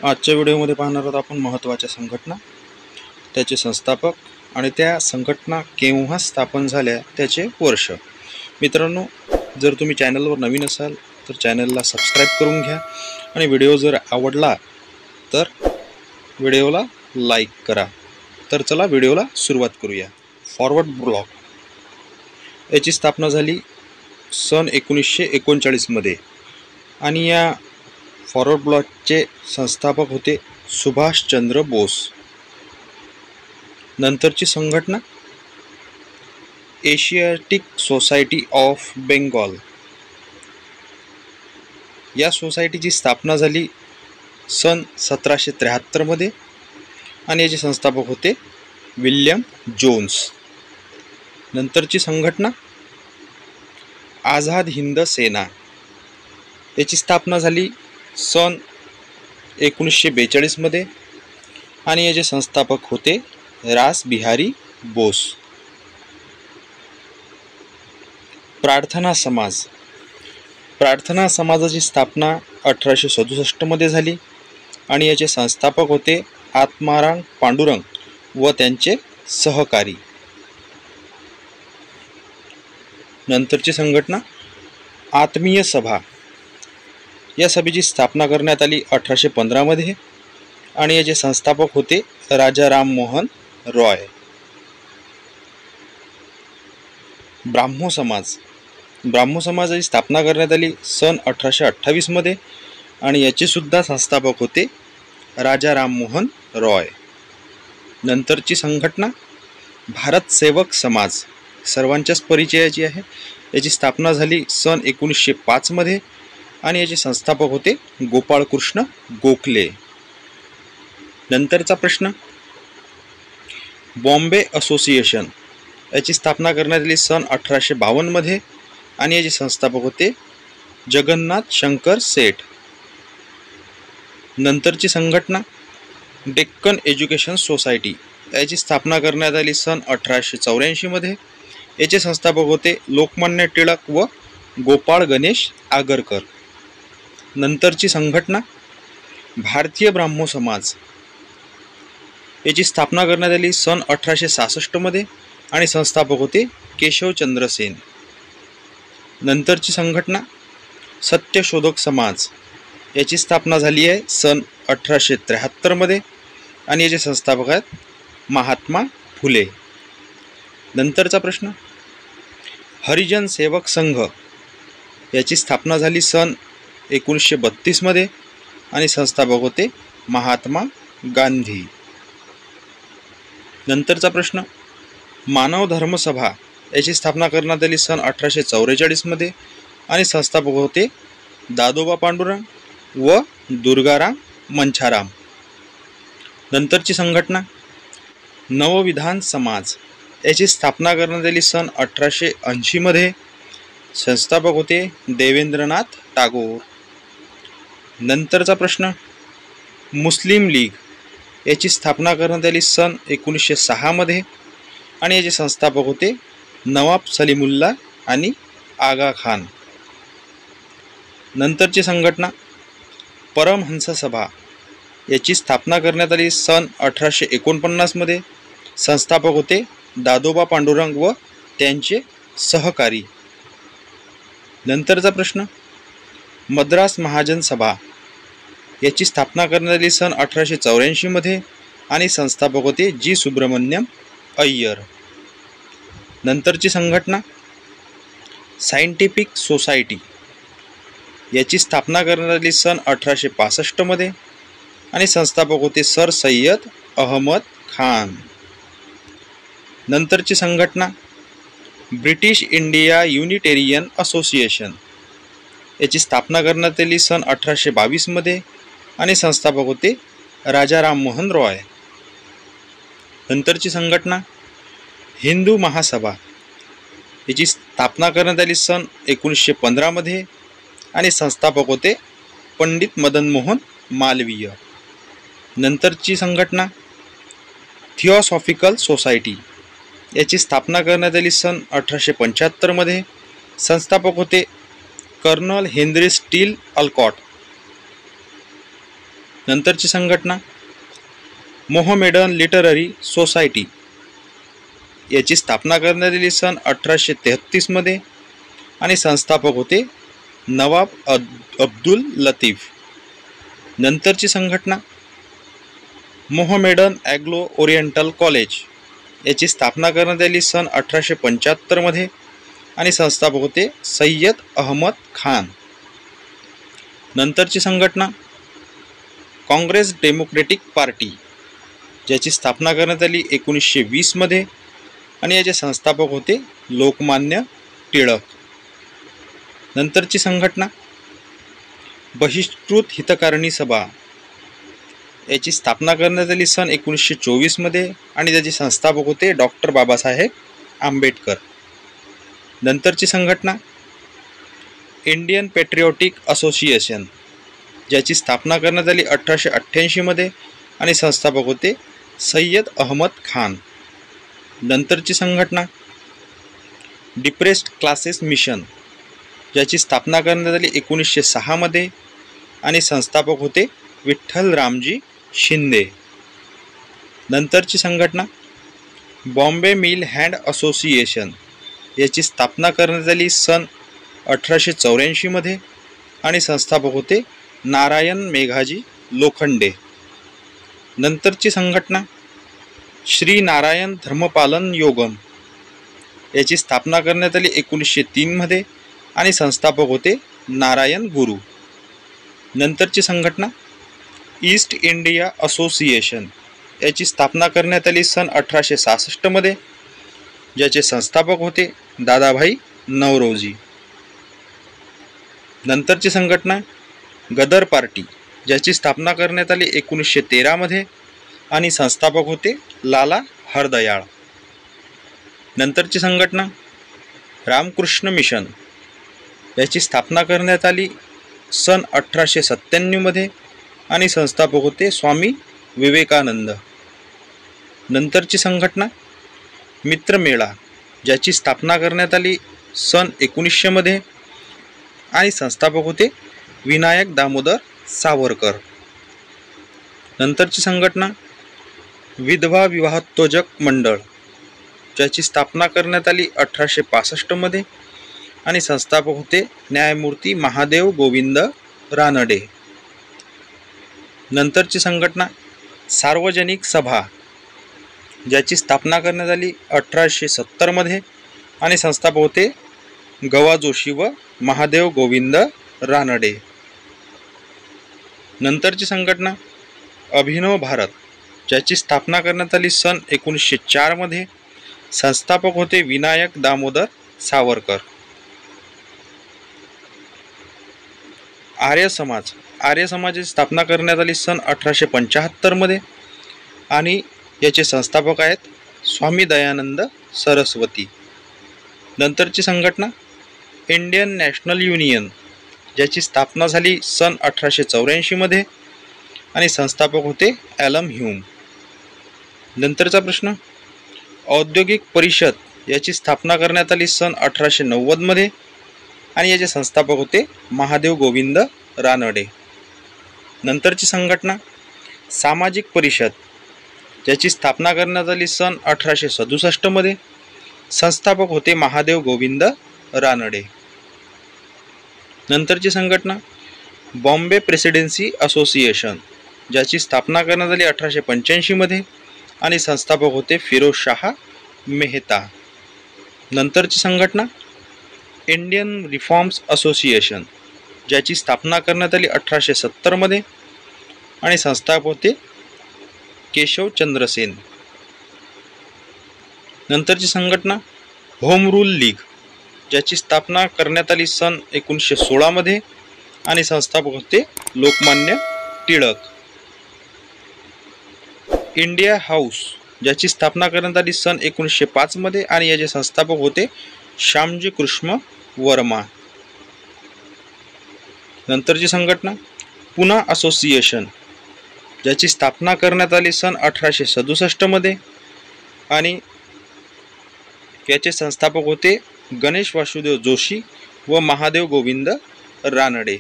आजच्या व्हिडिओमध्ये पाहणार आहोत आपण महत्त्वाच्या संघटना, त्याचे संस्थापक आणि त्या संघटना केव्हा स्थापन झाल्या त्याचे वर्ष। मित्रांनो, जर तुम्ही चॅनलवर नवीन असाल तर चॅनलला सबस्क्राईब करून घ्या आणि व्हिडिओ जर आवडला तर व्हिडिओला लाईक करा। तर चला व्हिडिओला सुरुवात करूया। फॉरवर्ड ब्लॉक याची स्थापना झाली सन 1939 मध्ये आणि या फॉरवर्ड ब्लॉकचे संस्थापक होते सुभाषचंद्र बोस। नंतरची संघटना एशियाटिक सोसायटी ऑफ बेंगॉल, या सोसायटीची स्थापना झाली सन 1773 मध्ये आणि याचे संस्थापक होते विल्यम जोन्स। नंतरची संघटना आझाद हिंद सेना, याची स्थापना झाली सन 1942 मध्ये आणि याचे संस्थापक होते रास बिहारी बोस। प्रार्थना समाज, प्रार्थना समाजाची स्थापना 1867 मध्ये झाली आणि याचे संस्थापक होते आत्माराम पांडुरंग व त्यांचे सहकारी। नंतरची संघटना आत्मीय सभा, या सभेची स्थापना करण्यात आली 1815 मध्ये आणि याचे संस्थापक होते राजा राममोहन रॉय। ब्राह्मो समाज, ब्राह्मो समाजाची स्थापना करण्यात आली सन 1828 मध्ये आणि याचे सुद्धा संस्थापक होते राजा राममोहन रॉय। नंतरची संघटना भारत सेवक समाज, सर्वांच्याच परिचयाची आहे। याची स्थापना झाली सन 1905 मध्ये आणि याचे संस्थापक होते गोपाळकृष्ण गोखले। नंतरचा प्रश्न बॉम्बे असोसिएशन, याची स्थापना करण्यात आली सन 1852 मध्ये आणि याचे संस्थापक होते जगन्नाथ शंकर सेठ। नंतरची संघटना डेक्कन एज्युकेशन सोसायटी, याची स्थापना करण्यात आली सन 1884 मध्ये। याचे संस्थापक होते लोकमान्य टिळक व गोपाळ गणेश आगरकर। नंतरची संघटना भारतीय ब्राह्मो समाज, याची स्थापना करण्यात आली सन 1866 मध्ये आणि संस्थापक होते केशवचंद्र सेन। नंतरची संघटना सत्यशोधक समाज, याची स्थापना झाली आहे सन 1873 मध्ये आणि याचे संस्थापक आहेत महात्मा फुले। नंतरचा प्रश्न हरिजन सेवक संघ, याची स्थापना झाली सन 1932 मध्ये आणि संस्थापक होते महात्मा गांधी। नंतरचा प्रश्न मानव धर्म सभा, याची स्थापना करण्यात आली सन 1844 मध्ये आणि संस्थापक होते दादोबा पांडुरंग व दुर्गाराम मंछाराम। नंतरची संघटना नवविधान समाज, याची स्थापना करण्यात आली सन 1880 मध्ये, संस्थापक होते देवेंद्रनाथ टागोर। नंतरचा प्रश्न मुस्लिम लीग, याची स्थापना करण्यात आली सन 1906 मध्ये आणि याचे संस्थापक होते नवाब सलीमुल्ला आणि आगा खान। नंतरची संघटना परमहंस सभा, याची स्थापना करण्यात आली सन 1849 मध्ये, संस्थापक होते दादोबा पांडुरंग व त्यांचे सहकारी। नंतरचा प्रश्न मद्रास महाजन सभा, याची स्थापना करण्यात आली सन 1884 मध्ये आणि संस्थापक होते जी सुब्रमण्यम अय्यर। नंतरची संघटना सायंटिफिक सोसायटी, याची स्थापना करण्यात आली सन 1865 मध्ये आणि संस्थापक होते सर सय्यद अहमद खान। नंतरची संघटना ब्रिटिश इंडिया युनिटेरियन असोसिएशन, याची स्थापना करण्यात आली सन 1822 मध्ये आणि संस्थापक होते राजा राममोहन रॉय। नंतरची संघटना हिंदू महासभा, याची स्थापना करण्यात आली सन 1915 मध्ये आणि संस्थापक होते पंडित मदन मोहन मालवीय। नंतरची संघटना थिओसॉफिकल सोसायटी, याची स्थापना करण्यात आली सन 1875 मध्ये, संस्थापक होते कर्नल हेनरी स्टील अल्कॉट। नंतरची संघटना मोहमेडन लिटररी सोसायटी, याची स्थापना करण्यात आली सन 1833 मध्ये आणि संस्थापक होते नवाब अब्दुल लतीफ. नंतरची संघटना मोहमेडन ॲग्लो ओरिएंटल कॉलेज, याची स्थापना करण्यात आली सन 1875 मध्ये आणि संस्थापक होते सय्यद अहमद खान. नंतरची संघटना काँग्रेस डेमोक्रेटिक पार्टी, ज्याची स्थापना करण्यात आली 1920 मध्ये आणि याचे संस्थापक होते लोकमान्य टिळक. नंतरची संघटना बहिष्कृत हितकारिणी सभा, याची स्थापना करण्यात आली सन 1924 मध्ये आणि त्याचे संस्थापक होते डॉक्टर बाबासाहेब आंबेडकर. नंतरची संघटना इंडियन पेट्रिओटिक असोसिएशन, ज्याची स्थापना करण्यात आली 1888 मध्ये आणि संस्थापक होते सय्यद अहमद खान. नंतरची संघटना डिप्रेस्ड क्लासेस मिशन, ज्याची स्थापना करण्यात आली 1906 मध्ये आणि संस्थापक होते विठ्ठल रामजी शिंदे. नंतरची संघटना बॉम्बे मिल हँड असोसिएशन, याची स्थापना करण्यात आली सन 1884 मध्ये आणि संस्थापक होते नारायण मेघाजी लोखंडे. नंतरची संघटना श्री नारायण धर्मपालन योगम, याची स्थापना करण्यात आली 1903 मध्ये आणि संस्थापक होते नारायण गुरु. नंतरची संघटना ईस्ट इंडिया असोसिएशन, याची स्थापना करण्यात आली सन 1866 मध्ये, ज्याचे संस्थापक होते दादाभाई नौरोजी. नंतरची संघटना गदर पार्टी, ज्याची स्थापना करण्यात आली 1913 मध्ये आणि संस्थापक होते लाला हरदयाळ. नंतरची संघटना रामकृष्ण मिशन, याची स्थापना करण्यात आली सन 1897 मध्ये आणि संस्थापक होते स्वामी विवेकानंद. नंतरची संघटना मित्रमेळा, ज्याची स्थापना करण्यात आली सन 1900 मध्ये आणि संस्थापक होते विनायक दामोदर सावरकर. नंतरची संघटना विधवा विवाहोत्तेजक मंडळ, ज्याची स्थापना करण्यात आली 1865 मध्ये आणि संस्थापक होते न्यायमूर्ती महादेव गोविंद रानडे. नंतरची संघटना सार्वजनिक सभा, ज्याची स्थापना करण्यात आली 1870 मध्ये आणि संस्थापक होते गवा जोशी व महादेव गोविंद रानडे. नंतरची संघटना अभिनव भारत, ज्याची स्थापना करण्यात आली सन 1904 मध्ये, संस्थापक होते विनायक दामोदर सावरकर. आर्य समाजाची स्थापना करण्यात आली सन 1875 मध्ये आणि याचे संस्थापक आहेत स्वामी दयानंद सरस्वती. नंतरची संघटना इंडियन नॅशनल युनियन, ज्याची स्थापना झाली सन 1884 मध्ये आणि संस्थापक होते ॲलम ह्यूम. नंतरचा प्रश्न औद्योगिक परिषद, याची स्थापना करण्यात आली सन 1890 मध्ये आणि याचे संस्थापक होते महादेव गोविंद रानडे. नंतरची संघटना सामाजिक परिषद, ज्याची स्थापना करण्यात आली सन 1867 मध्ये, संस्थापक होते महादेव गोविंद रानडे. नंतरची संघटना बॉम्बे प्रेसिडेन्सी असोसिएशन, ज्याची स्थापना करण्यात आली 1885 मध्ये आणि संस्थापक होते फिरोजशाह मेहता. नंतरची संघटना इंडियन रिफॉर्म्स असोसिएशन, ज्याची स्थापना करण्यात आली 1870 मध्ये आणि संस्थापक होते केशवचंद्र सेन. नंतरची संघटना होम रूल लीग, ज्याची स्थापना करण्यात आली सन 1916 मध्ये आणि संस्थापक होते लोकमान्य टिळक. इंडिया हाऊस, ज्याची स्थापना करण्यात आली सन 1905 मध्ये आणि याचे संस्थापक होते श्यामजी कृष्ण वर्मा. नंतरची संघटना पुना असोसिएशन, ज्याची स्थापना करण्यात आली सन 1867 मध्ये आणि याचे संस्थापक होते गणेश वासुदेव जोशी व महादेव गोविंद रानडे.